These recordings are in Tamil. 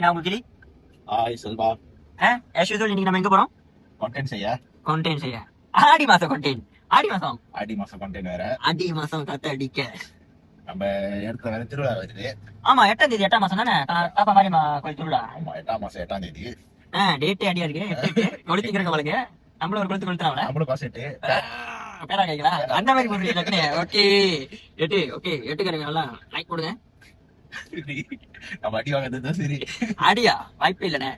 நான் உங்க கிளி. செல்வா. as usual இன்னைக்கு நம்ம எங்க போறோம்? கண்டென்ட் செய்ய. ஆடி மாசம் கண்டென்ட். ஆடி மாசம் கண்டென்ட் வேற. ஆடி மாசம் காத்த அடிக்க. நம்ம இடத்துல வேற திருவிழா வருது. ஆமா 8ஆம் தேதி 8ஆம் மாசம் தானே காப்பா மாரியம்மா கோயில் திருவிழா. ஆமா 8ஆம் மாசம் 8ஆம் தேதி. டேட் ஐடியா இருக்கு. கொளுத்திக்கிறங்க வழங்க. நம்மள ஒரு கொளுத்துறாங்களா? நம்மளும் காசெட்டு. பேரா கேக்குறா. அந்த மாதிரி போடுறீங்க. ஓகே. ஓகே. எட்டுக்கறங்க எல்லாம் லைக் போடுங்க. நம்ம அடி வாங்குறது சரி. அடியா வாய்ப்பே இல்லனே.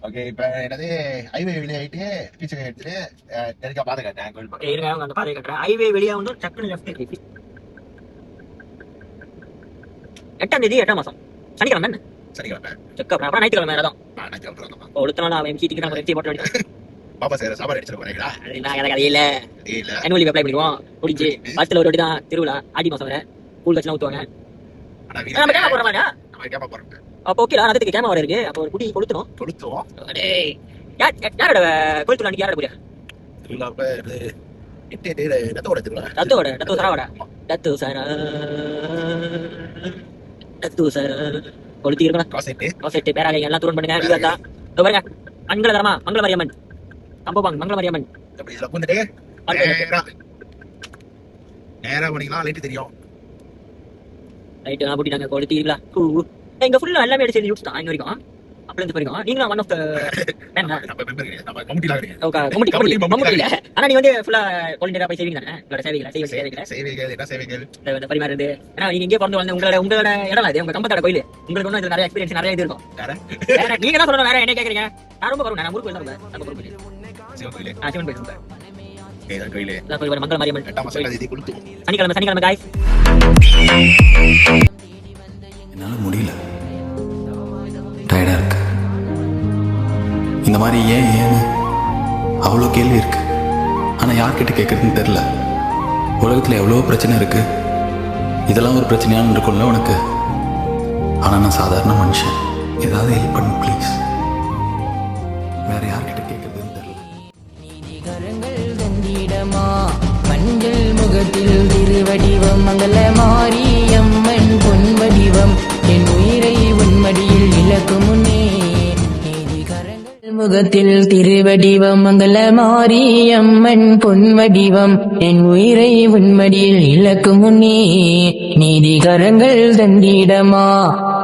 ஓகே இப்ப என்னது ஹைவே வெளியாயிட்டு பீச்சை எடுத்துட்டு நெருக்கா பாதை காட்டேன் கோயில் பக்கம். இருங்க அந்த பாதை காட்டுறேன். ஹைவே வெளியா வந்து டக்குனு லெஃப்ட் இருக்கு. 8ஆம் தேதி 8ஆம் மாசம் சனிக்கிழமை என்ன? சனிக்கிழமை. செக்கப் அப்புறம் ஞாயிற்றுக்கிழமை தான். ஞாயிற்றுக்கிழமை. ஒருத்தனால அவன் சீட்டுக்கு நம்ம ரெட்டி போட்டு வேண்டியது. பாப்பா சேர சாப்பாடு அடிச்சிட்டு போறீங்களா? எனக்கு அது இல்ல. ஆனுவல் லீவ் அப்ளை பண்ணிடுவோம். முடிஞ்சு வருஷத்துல ஒரு வாட்டி தான் திருவிழா. ஆடி மாசம் வர கூல் கட்சிலாம் ஊத்துவாங்க. நம்ம கேமரா போற மாதிரியா? நம்ம கேமரா போறோம். அப்போ ஓகே நான் அதுக்கு கேமரா வர இருக்கு. அப்போ ஒரு குடி கொளுத்துறோம். டேய் யாரோட கோயில் திருவிழா அன்னைக்கு யாரோட போறியா? திருவிழா டத்தோட டத்து சாரா கொளுத்தி இருக்கணும். காசெட்டு பேராக எல்லாம் தூரன் பண்ணுங்க. வீரத்தா பாருங்க. மங்கள மாரியம்மன் கம்பபாங்க. மங்கள மாரியம்மன் நேரா பண்ணிக்கலாம். லைட் தெரியும். ரைட் நான் போட்டிட்டாங்க. கொளுத்திங்களா? இங்க ஃபுல்லா எல்லாமே எடுத்து யூஸ் தான் இன்ன வரைக்கும். அப்பல இருந்து போறீங்க. நீங்க ஒன் ஆஃப் தி நம்ம மெம்பர் நம்ம கமிட்டில இருக்கீங்க. Okay committee. ஆனா நீ வந்து ஃபுல்லா வாலண்டியரா போய் சேவிங் தானே? உங்களோட சேவைகள் என்ன சேவைகள் இந்த பரிமாறது. ஏன்னா நீங்க இங்கே பிறந்து வந்து உங்களோட இடம் இது. உங்க கம்பத்தோட கோயில். உங்களுக்கு ஒன்றும் இதுல நிறைய எக்ஸ்பீரியன்ஸ் நிறைய இது இருக்கும். வேற நீங்க தான் சொல்லணும். வேற என்ன கேக்குறீங்க? நான் ரொம்ப வருவேன். நான் ஊருக்கு போய் தான் நம்ம ஊருக்கு சிவன் கோயில் கோயில் மங்கள மாரியம்மன் 8ஆம் மாசம் தேதி கொளுத்து. சனிக்கிழமை गाइस. என்னால முடியல. டயர்டா இருக்கு. இந்த மாதிரி ஏன்னு அவ்வளோ கேள்வி இருக்கு. ஆனா யார்கிட்ட கேட்கறதுன்னு தெரியல. உலகத்துல எவ்வளோ பிரச்சனை இருக்கு. இதெல்லாம் ஒரு பிரச்சனையானு இருக்கும்ல உனக்கு. ஆனா நான் சாதாரண மனுஷன். ஏதாவது ஹெல்ப் பண்ணு ப்ளீஸ். வேற யார்கிட்ட கேட்கறதுன்னு தெரியல. நீதிகரங்கள் தந்திடமா மஞ்சள் முகத்தில் திருவடிவம் மங்கள மாரியம்மன் பொன் வடிவம் என் உயிரை உன்மடியில் இழக்கும் முன்னே. முகத்தில் திருவடிவம் மங்கள மாரியம்மன் பொன் வடிவம் என் உயிரை உன்மடியில் இழக்கும் முன்னே. நீதிகரங்கள் தந்திடமா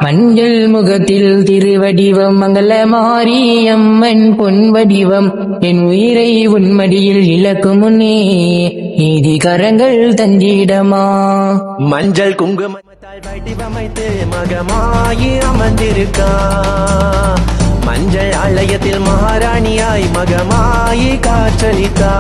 மஞ்சள் முகத்தில் திருவடிவம் மங்கள மாரியம்மன் பொன் வடிவம் என் உயிரை உன்மடியில் இழக்கும் முன்னே. நீதிகரங்கள் தந்திடமா. மஞ்சள் குங்குமத்தால் வடிவமைத்து மகமாயி அமர்ந்திருக்கா. மஞ்சள் ஆலயத்தில் மகாராணியாய் மகமாயி காற்றளித்தா.